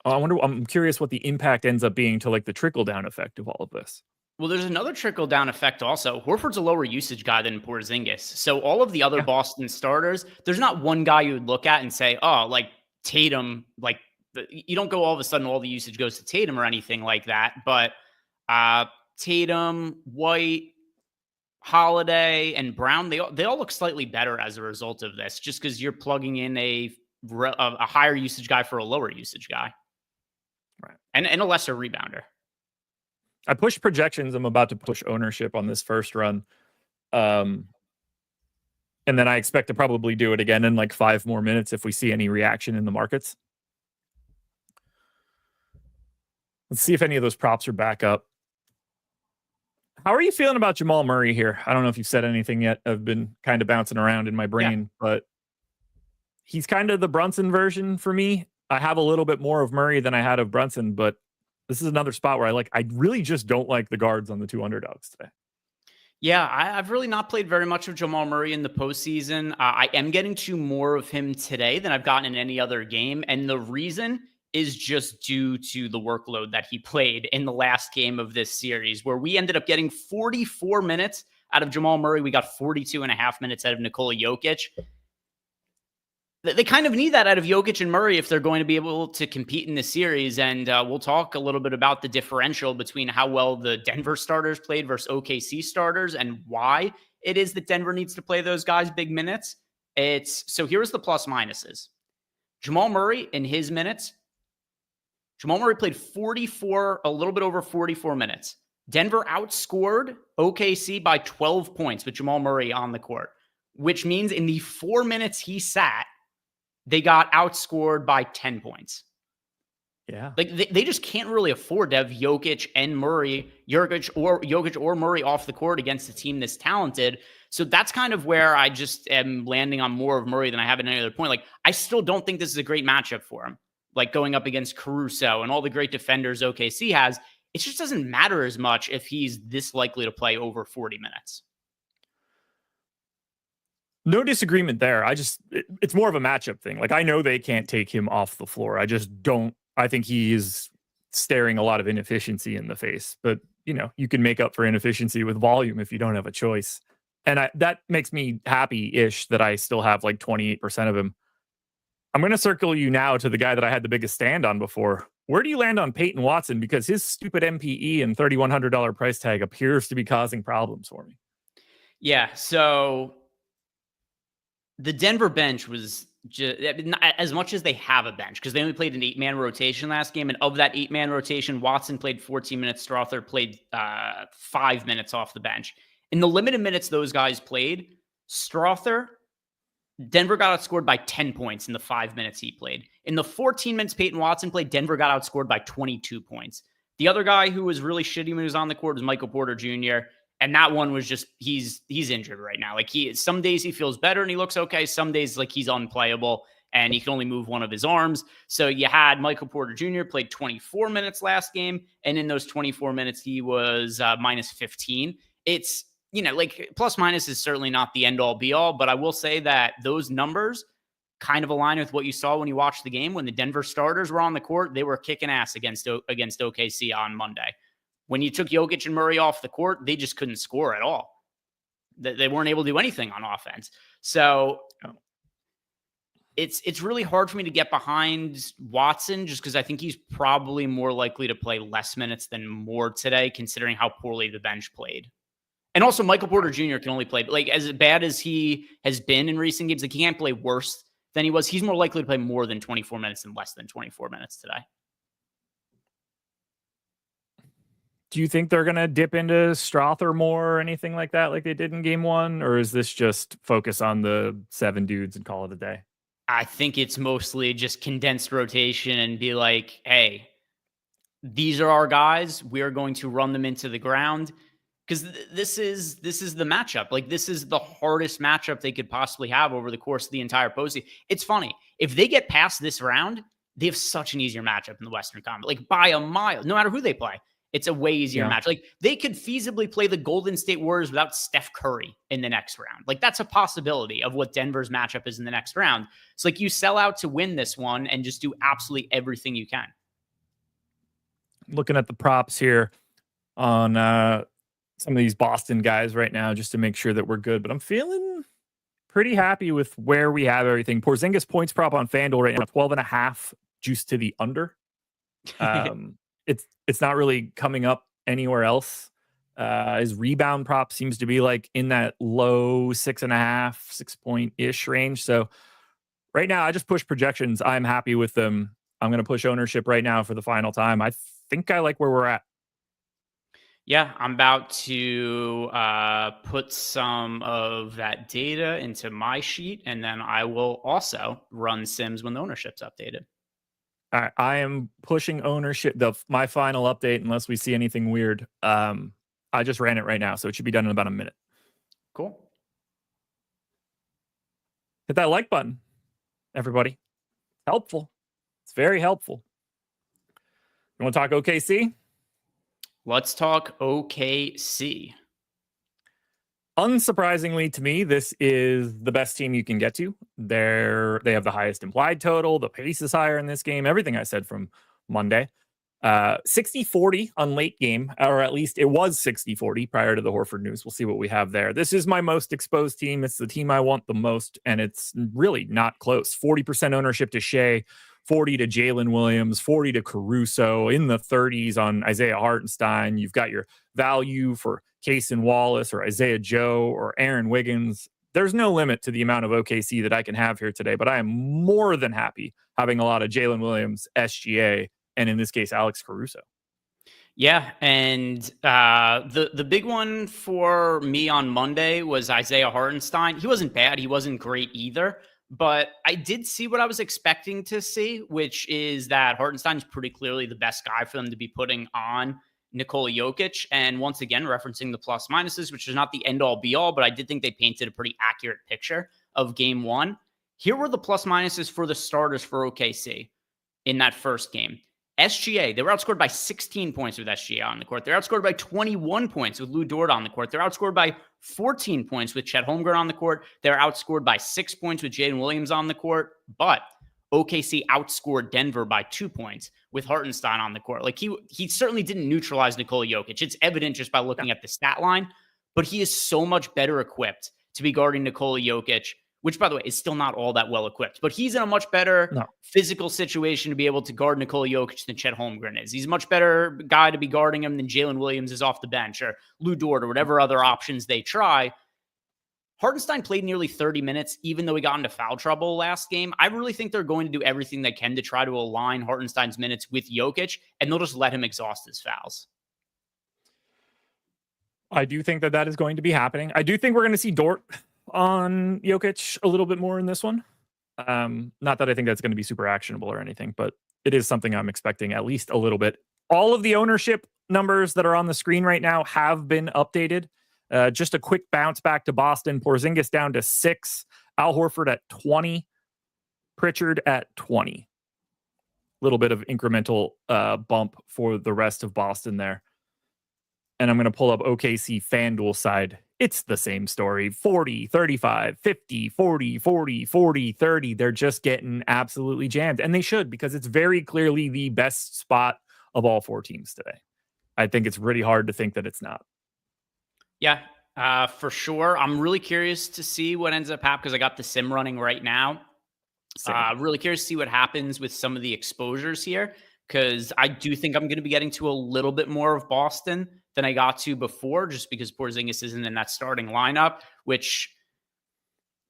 I'm curious what the impact ends up being to like the trickle down effect of all of this. Well, there's another trickle-down effect also. Horford's a lower usage guy than Porzingis. So all of the other Boston starters, there's not one guy you would look at and say, oh, like Tatum, like you don't go all of a sudden all the usage goes to Tatum or anything like that. But Tatum, White, Holiday, and Brown, they all look slightly better as a result of this, just because you're plugging in a higher usage guy for a lower usage guy. Right. And a lesser rebounder. I pushed projections. I'm about to push ownership on this first run. And then I expect to probably do it again in like 5 more minutes if we see any reaction in the markets. Let's see if any of those props are back up. How are you feeling about Jamal Murray here? I don't know if you've said anything yet. I've been kind of bouncing around in my brain, but he's kind of the Brunson version for me. I have a little bit more of Murray than I had of Brunson, but this is another spot where I really just don't like the guards on the two underdogs today. Yeah, I've really not played very much of Jamal Murray in the postseason. I am getting to more of him today than I've gotten in any other game. And the reason is just due to the workload that he played in the last game of this series, where we ended up getting 44 minutes out of Jamal Murray. We got 42 and a half minutes out of Nikola Jokic. They kind of need that out of Jokic and Murray if they're going to be able to compete in this series. And we'll talk a little bit about the differential between how well the Denver starters played versus OKC starters and why it is that Denver needs to play those guys big minutes. So here's the plus minuses. Jamal Murray in his minutes, Jamal Murray played 44, a little bit over 44 minutes. Denver outscored OKC by 12 points with Jamal Murray on the court, which means in the 4 minutes he sat, they got outscored by 10 points. Yeah. Like they just can't really afford to have Jokic or Murray off the court against a team this talented. So that's kind of where I just am landing on more of Murray than I have at any other point. Like, I still don't think this is a great matchup for him. Like going up against Caruso and all the great defenders OKC has, it just doesn't matter as much if he's this likely to play over 40 minutes. No disagreement there. It's more of a matchup thing. Like, I know they can't take him off the floor. I think he is staring a lot of inefficiency in the face, but you can make up for inefficiency with volume if you don't have a choice. And that makes me happy-ish that I still have like 28% of him. I'm going to circle you now to the guy that I had the biggest stand on before. Where do you land on Peyton Watson? Because his stupid MPE and $3,100 price tag appears to be causing problems for me. Yeah. So the Denver bench was just as much as they have a bench, because they only played an 8-man rotation last game. And of that 8-man rotation, Watson played 14 minutes. Strother played 5 minutes off the bench. In the limited minutes those guys played, Denver got outscored by 10 points in the 5 minutes he played. In the 14 minutes Peyton Watson played, Denver got outscored by 22 points. The other guy who was really shitty when he was on the court was Michael Porter Jr., and that one was just, he's injured right now. Like, some days he feels better and he looks okay. Some days, like, he's unplayable and he can only move one of his arms. So you had Michael Porter Jr. played 24 minutes last game. And in those 24 minutes, he was minus 15. It's, like, plus minus is certainly not the end all be all, but I will say that those numbers kind of align with what you saw when you watched the game. When the Denver starters were on the court, they were kicking ass against OKC on Monday. When you took Jokic and Murray off the court, they just couldn't score at all. They weren't able to do anything on offense. So it's really hard for me to get behind Watson, just because I think he's probably more likely to play less minutes than more today, considering how poorly the bench played. And also, Michael Porter Jr. can only play, like, as bad as he has been in recent games, like, he can't play worse than he was. He's more likely to play more than 24 minutes than less than 24 minutes today. Do you think they're going to dip into Strother more or anything like that, like they did in game one? Or is this just focus on the 7 dudes and call it a day? I think it's mostly just condensed rotation and be like, hey, these are our guys. We are going to run them into the ground. Because this is the matchup. Like, this is the hardest matchup they could possibly have over the course of the entire postseason. It's funny. If they get past this round, they have such an easier matchup in the Western Conference. Like, by a mile, no matter who they play. It's a way easier match. Like, they could feasibly play the Golden State Warriors without Steph Curry in the next round. Like, that's a possibility of what Denver's matchup is in the next round. It's like you sell out to win this one and just do absolutely everything you can. Looking at the props here on some of these Boston guys right now, just to make sure that we're good. But I'm feeling pretty happy with where we have everything. Porzingis points prop on FanDuel right now, 12.5 juice to the under. It's not really coming up anywhere else. His rebound prop seems to be like in that low 6.5, 6 point ish range. So right now, I just push projections. I'm happy with them. I'm going to push ownership right now for the final time. I think I like where we're at. Yeah, I'm about to put some of that data into my sheet, and then I will also run Sims when the ownership's updated. All right, I am pushing ownership. My final update, unless we see anything weird. I just ran it right now, so it should be done in about a minute. Cool. Hit that like button, everybody. Helpful. It's very helpful. You want to talk OKC? Let's talk OKC. Unsurprisingly to me, this is the best team you can get to. They have the highest implied total. The pace is higher in this game. Everything I said from Monday. 60-40 on late game, or at least it was 60-40 prior to the Horford news. We'll see what we have there. This is my most exposed team. It's the team I want the most, and it's really not close. 40% ownership to Shea, 40 to Jalen Williams, 40 to Caruso, in the 30s on Isaiah Hartenstein. You've got your value for Cason Wallace or Isaiah Joe or Aaron Wiggins. There's no limit to the amount of OKC that I can have here today, but I am more than happy having a lot of Jalen Williams, SGA, and in this case, Alex Caruso. Yeah, and the big one for me on Monday was Isaiah Hartenstein. He wasn't bad. He wasn't great either. But I did see what I was expecting to see, which is that Hartenstein is pretty clearly the best guy for them to be putting on Nikola Jokic. And once again, referencing the plus minuses, which is not the end all be all, but I did think they painted a pretty accurate picture of game one. Here were the plus minuses for the starters for OKC in that first game. SGA, they were outscored by 16 points with SGA on the court. They're outscored by 21 points with Lou Dort on the court. They're outscored by 14 points with Chet Holmgren on the court. They're outscored by 6 points with Jalen Williams on the court. But OKC outscored Denver by 2 points with Hartenstein on the court. Like he certainly didn't neutralize Nikola Jokic. It's evident just by looking at the stat line. But he is so much better equipped to be guarding Nikola Jokic, which, by the way, is still not all that well equipped. But he's in a much better physical situation to be able to guard Nikola Jokic than Chet Holmgren is. He's a much better guy to be guarding him than Jalen Williams is off the bench or Lou Dort or whatever other options they try. Hartenstein played nearly 30 minutes, even though he got into foul trouble last game. I really think they're going to do everything they can to try to align Hartenstein's minutes with Jokic, and they'll just let him exhaust his fouls. I do think that is going to be happening. I do think we're going to see Dort on Jokic a little bit more in this one. Not that I think that's going to be super actionable or anything, but it is something I'm expecting at least a little bit. All of the ownership numbers that are on the screen right now have been updated. Just a quick bounce back to Boston. Porzingis down to 6, Al Horford at 20, Pritchard at 20. Little bit of incremental bump for the rest of Boston there. And I'm going to pull up OKC FanDuel side. It's the same story. 40, 35, 50, 40, 40, 40, 30. They're just getting absolutely jammed. And they should, because it's very clearly the best spot of all 4 teams today. I think it's really hard to think that it's not. Yeah, for sure. I'm really curious to see what ends up happening because I got the sim running right now. Really curious to see what happens with some of the exposures here because I do think I'm going to be getting to a little bit more of Boston than I got to before, just because Porzingis isn't in that starting lineup, which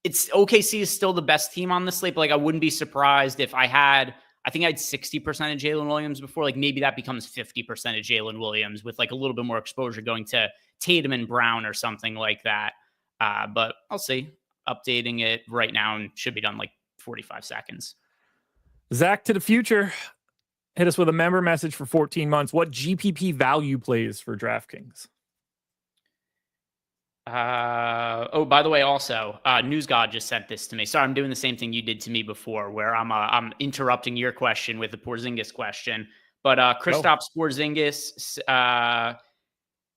it's OKC is still the best team on the slate. But like, I wouldn't be surprised if I had 60% of Jalen Williams before, like maybe that becomes 50% of Jalen Williams with like a little bit more exposure going to Tatum and Brown or something like that. But I'll see. Updating it right now and should be done like 45 seconds. Zach to the future. Hit us with a member message for 14 months. What GPP value plays for DraftKings? By the way, also, News God just sent this to me. Sorry, I'm doing the same thing you did to me before, where I'm interrupting your question with the Porzingis question. But Kristaps Porzingis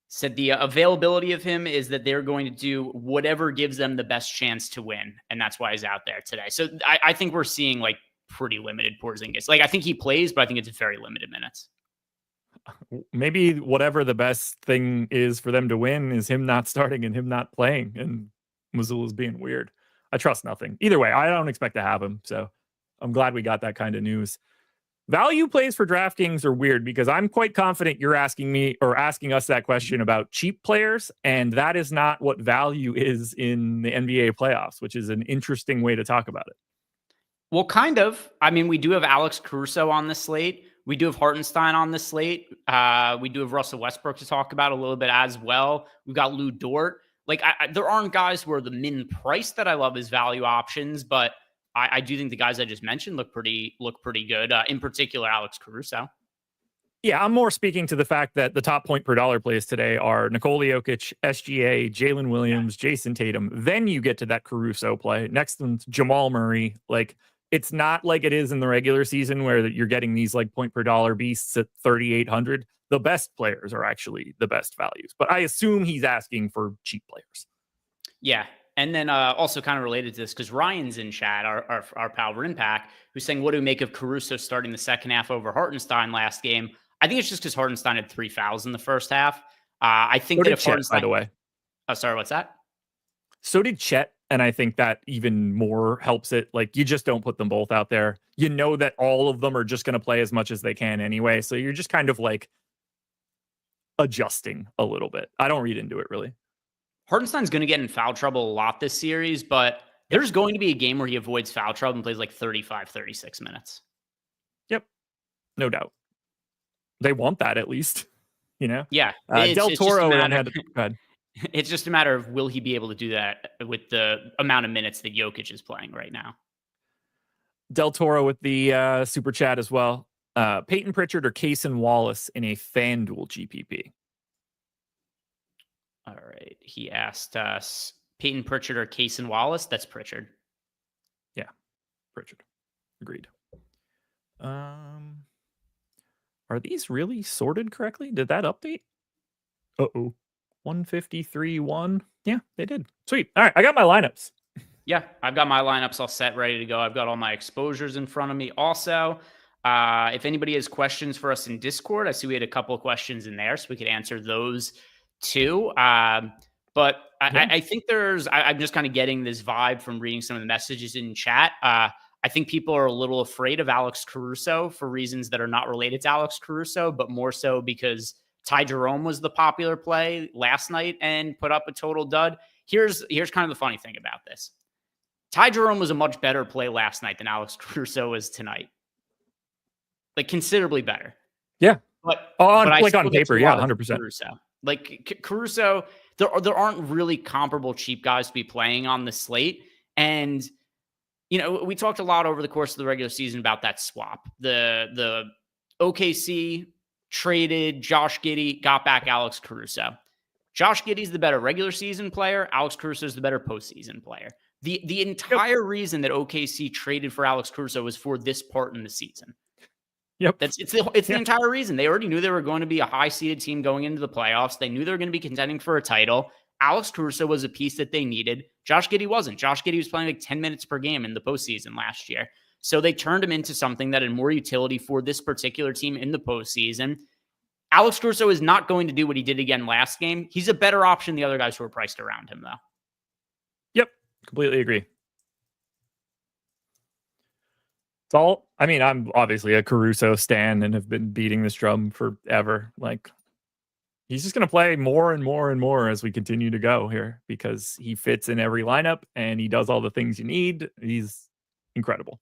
said the availability of him is that they're going to do whatever gives them the best chance to win, and that's why he's out there today. So I think we're seeing like pretty limited Porzingis. Like I think he plays, but I think it's very limited minutes. Maybe whatever the best thing is for them to win is him not starting and him not playing, and Mazzulla's being weird. I trust nothing. Either way, I don't expect to have him, so I'm glad we got that kind of news. Value plays for DraftKings are weird because I'm quite confident you're asking me or asking us that question about cheap players, and that is not what value is in the NBA playoffs, which is an interesting way to talk about it. Well, kind of. I mean, we do have Alex Caruso on the slate. We do have Hartenstein on the slate. We do have Russell Westbrook to talk about a little bit as well. We've got Lou Dort. Like, there aren't guys where the min price that I love is value options, but I do think the guys I just mentioned look pretty good. In particular, Alex Caruso. Yeah, I'm more speaking to the fact that the top point per dollar plays today are Nikola Jokic, SGA, Jalen Williams, Jason Tatum. Then you get to that Caruso play. Next one's Jamal Murray. Like, It's not like it is in the regular season where you're getting these like point per dollar beasts at 3,800. The best players are actually the best values, but I assume he's asking for cheap players. Yeah. And then also kind of related to this, because Ryan's in chat, our pal Rinpack, who's saying, what do we make of Caruso starting the second half over Hartenstein last game? I think it's just because Hartenstein had 3 fouls in the first half. I think So that did if Chet, Hartenstein... by the way. Oh, sorry, what's that? So did Chet. And I think that even more helps it. Like, you just don't put them both out there. You know that all of them are just going to play as much as they can anyway. So you're just kind of like adjusting a little bit. I don't read into it really. Hartenstein's going to get in foul trouble a lot this series, but there's going to be a game where he avoids foul trouble and plays like 35, 36 minutes. Yep. No doubt. They want that at least, you know? Yeah. Del Toro then had... Go ahead. It's just a matter of will he be able to do that with the amount of minutes that Jokic is playing right now. Del Toro with the super chat as well. Peyton Pritchard or Cason Wallace in a FanDuel GPP? All right. He asked us Peyton Pritchard or Cason Wallace. That's Pritchard. Yeah. Pritchard. Agreed. Are these really sorted correctly? Did that update? Uh-oh. 153-1. Yeah, they did. Sweet. All right, I got my lineups. Yeah, I've got my lineups all set, ready to go. I've got all my exposures in front of me. Also, if anybody has questions for us in Discord, I see we had a couple of questions in there, so we could answer those too. But I think I'm just kind of getting this vibe from reading some of the messages in chat. I think people are a little afraid of Alex Caruso for reasons that are not related to Alex Caruso, but more so because Ty Jerome was the popular play last night and put up a total dud. Here's kind of the funny thing about this. Ty Jerome was a much better play last night than Alex Caruso is tonight. Like, considerably better. Yeah. But on paper, yeah, 100%. Caruso. Like, Caruso, there aren't really comparable cheap guys to be playing on the slate. And, you know, we talked a lot over the course of the regular season about that swap. The OKC traded Josh Giddey, got back Alex Caruso. Josh Giddey's the better regular season player. Alex Caruso is the better postseason player. The entire reason that OKC traded for Alex Caruso was for this part in the season. Yep. It's the entire reason. They already knew they were going to be a high-seeded team going into the playoffs. They knew they were going to be contending for a title. Alex Caruso was a piece that they needed. Josh Giddey wasn't. Josh Giddey was playing like 10 minutes per game in the postseason last year. So they turned him into something that had more utility for this particular team in the postseason. Alex Caruso is not going to do what he did again last game. He's a better option than the other guys who are priced around him, though. Yep. Completely agree. It's all, I mean, I'm obviously a Caruso stan and have been beating this drum forever. Like, he's just going to play more and more and more as we continue to go here because he fits in every lineup and he does all the things you need. He's incredible.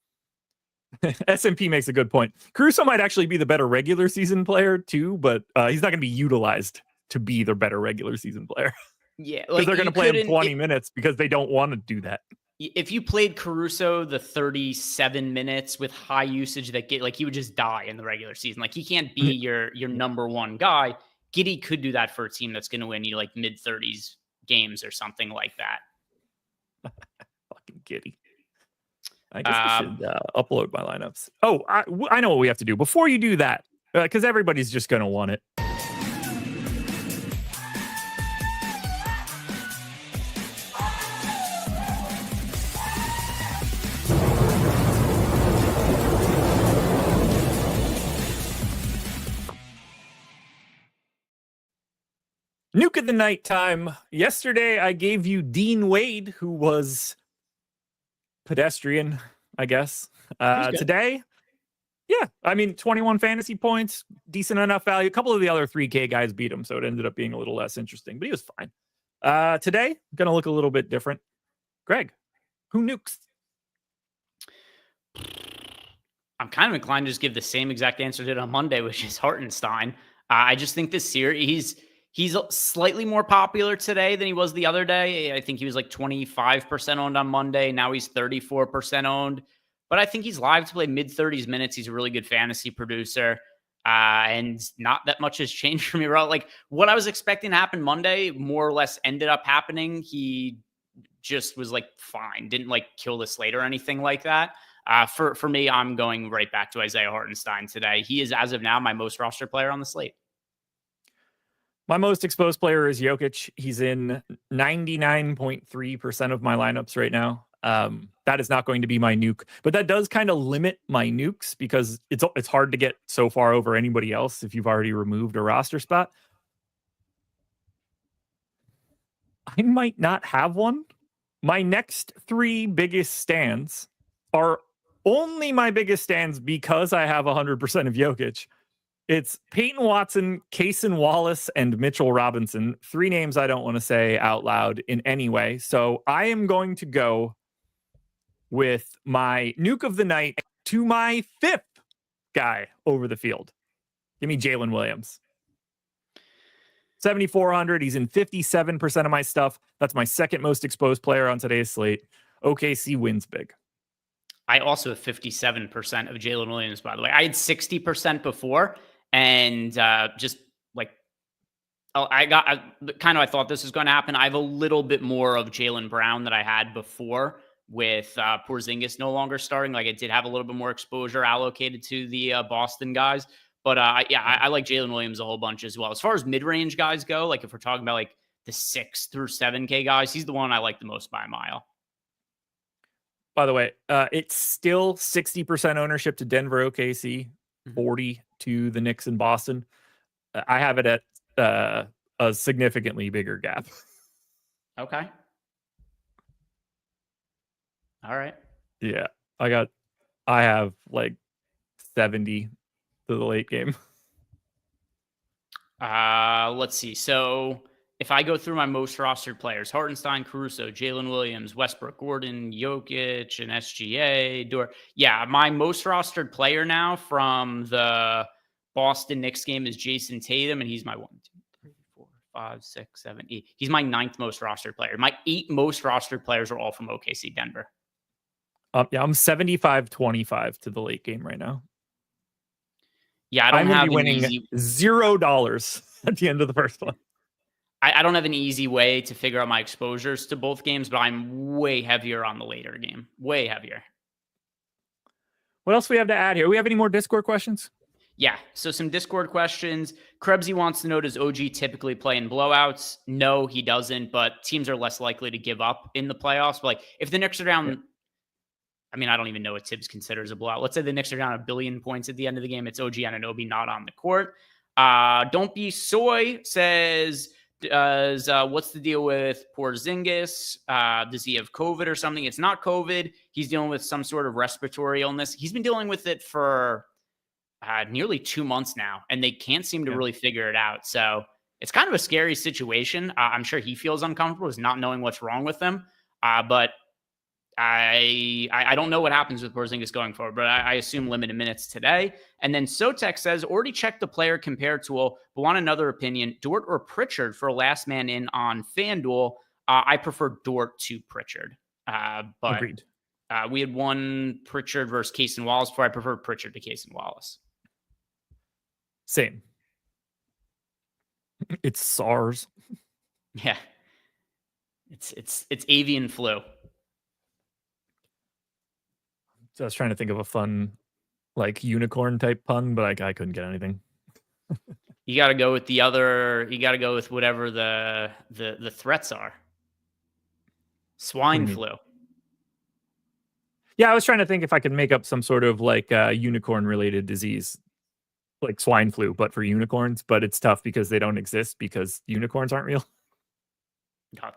SMP makes a good point. Caruso might actually be the better regular season player too, but he's not going to be utilized to be the better regular season player. Yeah, because they're going to play him 20 minutes because they don't want to do that. If you played Caruso the 37 minutes with high usage, he would just die in the regular season. Like, he can't be your number one guy. Giddey could do that for a team that's going to win you like mid-30s games or something like that. Fucking Giddey. I guess I should upload my lineups. Oh, I know what we have to do before you do that, because everybody's just going to want it. Nuke of the night time. Yesterday, I gave you Dean Wade, who was pedestrian, I guess. Today, yeah, I mean, 21 fantasy points, decent enough value. A couple of the other 3K guys beat him, so it ended up being a little less interesting, but he was fine. Today, going to look a little bit different. Greg, who nukes? I'm kind of inclined to just give the same exact answer I did on Monday, which is Hartenstein. I just think this series, he's slightly more popular today than he was the other day. I think he was like 25% owned on Monday. Now he's 34% owned. But I think he's live to play mid-30s minutes. He's a really good fantasy producer. And not that much has changed for me. Like, what I was expecting to happen Monday more or less ended up happening. He just was like fine. Didn't like kill the slate or anything like that. For me, I'm going right back to Isaiah Hartenstein today. He is, as of now, my most roster player on the slate. My most exposed player is Jokic. He's in 99.3% of my lineups right now. That is not going to be my nuke, but that does kind of limit my nukes because it's hard to get so far over anybody else if you've already removed a roster spot. I might not have one. My next three biggest stands are only my biggest stands because I have 100% of Jokic. It's Peyton Watson, Cason Wallace, and Mitchell Robinson. Three names I don't want to say out loud in any way. So I am going to go with my nuke of the night to my fifth guy over the field. Give me Jalen Williams. 7,400. He's in 57% of my stuff. That's my second most exposed player on today's slate. OKC wins big. I also have 57% of Jalen Williams, by the way. I had 60% before, and just like I thought this was going to happen. I have a little bit more of Jaylen Brown that I had before with Porzingis no longer starting. Like I did have a little bit more exposure allocated to the Boston guys. But I like Jalen Williams a whole bunch as well. As far as mid-range guys go, like if we're talking about like the 6 through 7K guys, he's the one I like the most by a mile. By the way, it's still 60% ownership to Denver OKC, 40 to the Knicks in Boston. I have it at a significantly bigger gap. Okay. All right. Yeah, I have like 70 to the late game. Let's see. So if I go through my most rostered players, Hartenstein, Caruso, Jalen Williams, Westbrook, Gordon, Jokic, and SGA, Dort. Yeah, my most rostered player now from the Boston Knicks game is Jason Tatum, and he's my 1, 2, 3, 4, 5, 6, 7, 8. He's my 9th most rostered player. My 8 most rostered players are all from OKC Denver. Yeah, I'm 75-25 to the late game right now. Yeah, I don't have an winning easy $0 at the end of the first one. I don't have an easy way to figure out my exposures to both games, but I'm way heavier on the later game. Way heavier. What else we have to add here? We have any more Discord questions? Yeah, so some Discord questions. Krebsy wants to know, does OG typically play in blowouts? No, he doesn't, but teams are less likely to give up in the playoffs. But like if the Knicks are down, I mean, I don't even know what Tibbs considers a blowout. Let's say the Knicks are down 1 billion points at the end of the game. It's OG Anunoby not on the court. Don't be soy says, what's the deal with Porzingis? Does he have COVID or something? It's not COVID. He's dealing with some sort of respiratory illness. He's been dealing with it for nearly 2 months now, and they can't seem to really figure it out. So it's kind of a scary situation. I'm sure he feels uncomfortable with not knowing what's wrong with him. But I don't know what happens with Porzingis going forward, but I assume limited minutes today. And then Sotek says, already checked the player compare tool, but want another opinion. Dort or Pritchard for last man in on FanDuel. I prefer Dort to Pritchard. But Agreed. We had one Pritchard versus Cason Wallace before. I prefer Pritchard to Cason Wallace. Same. It's SARS. Yeah. It's avian flu. So I was trying to think of a fun, like unicorn type pun, but I couldn't get anything. You got to go with the other. You got to go with whatever the threats are. Swine flu. Yeah, I was trying to think if I could make up some sort of like unicorn related disease, like swine flu, but for unicorns. But it's tough because they don't exist because unicorns aren't real.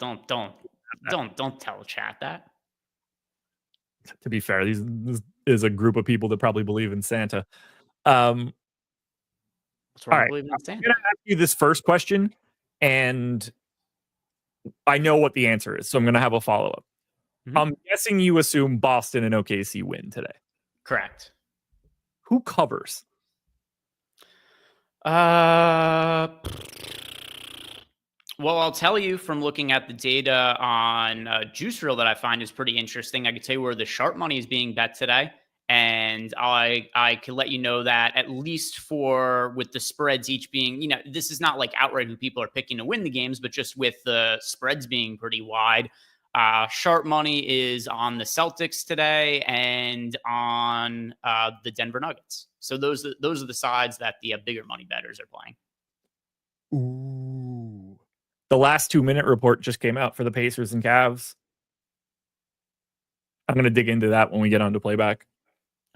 No, don't tell chat that. To be fair, this is a group of people that probably believe in Santa. All right, I'm going to ask you this first question, and I know what the answer is, so I'm going to have a follow-up. I'm guessing you assume Boston and OKC win today. Correct. Who covers? Well, I'll tell you from looking at the data on Juice Reel that I find is pretty interesting. I can tell you where the sharp money is being bet today. And I can let you know that at least with the spreads each being, this is not like outright who people are picking to win the games, but just with the spreads being pretty wide. Sharp money is on the Celtics today and on the Denver Nuggets. So those are the sides that the bigger money bettors are playing. Ooh. The last 2-minute report just came out for the Pacers and Cavs. I'm going to dig into that when we get on to playback.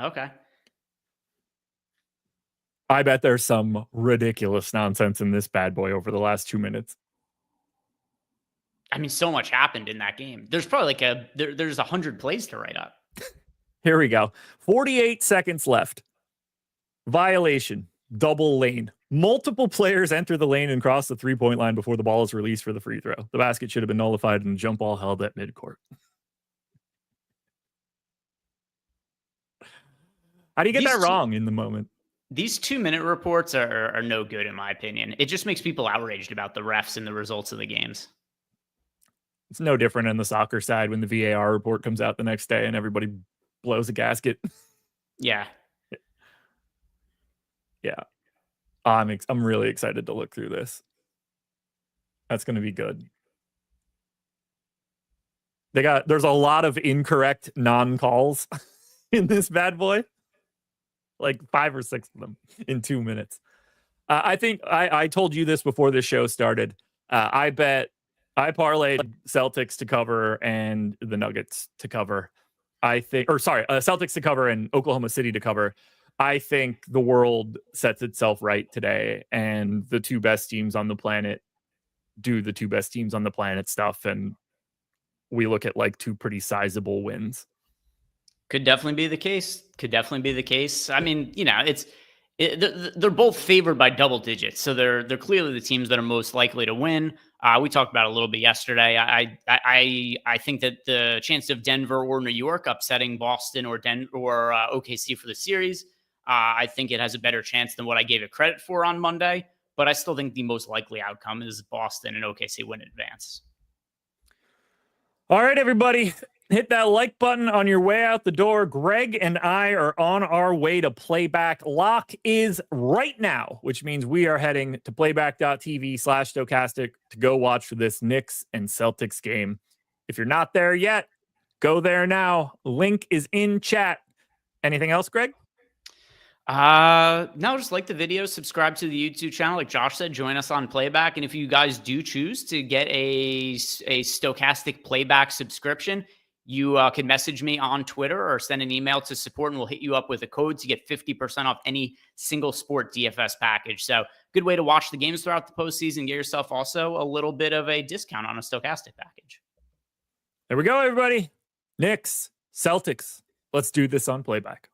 Okay. I bet there's some ridiculous nonsense in this bad boy over the last 2 minutes. I mean, so much happened in that game. There's probably like there's 100 plays to write up. Here we go. 48 seconds left. Violation. Double lane. Multiple players enter the lane and cross the 3-point line before the ball is released for the free throw. The basket should have been nullified and the jump ball held at midcourt. How do you get that wrong in the moment? These 2-minute reports are no good, in my opinion. It just makes people outraged about the refs and the results of the games. It's no different on the soccer side when the VAR report comes out the next day and everybody blows a gasket. Yeah. Yeah. I'm really excited to look through this. That's going to be good. There's a lot of incorrect non-calls in this bad boy. Like 5 or 6 of them in 2 minutes. I think I told you this before the show started. I parlayed Celtics to cover and the Nuggets to cover. Celtics to cover and Oklahoma City to cover. I think the world sets itself right today, and the 2 best teams on the planet do the 2 best teams on the planet stuff, and we look at like 2 pretty sizable wins. Could definitely be the case. I mean, you know, they're both favored by double digits, so they're clearly the teams that are most likely to win. We talked about it a little bit yesterday. I think that the chance of Denver or New York upsetting Boston or OKC for the series, I think it has a better chance than what I gave it credit for on Monday. But I still think the most likely outcome is Boston and OKC win in advance. All right, everybody. Hit that like button on your way out the door. Greg and I are on our way to playback. Lock is right now, which means we are heading to playback.tv/Stokastic to go watch this Knicks and Celtics game. If you're not there yet, go there now. Link is in chat. Anything else, Greg? No, just like the video, subscribe to the YouTube channel. Like Josh said, join us on playback. And if you guys do choose to get a Stokastic playback subscription, you can message me on Twitter or send an email to support, and we'll hit you up with a code to get 50% off any single sport DFS package. So good way to watch the games throughout the postseason. Get yourself also a little bit of a discount on a Stokastic package. There we go, everybody. Knicks, Celtics. Let's do this on playback.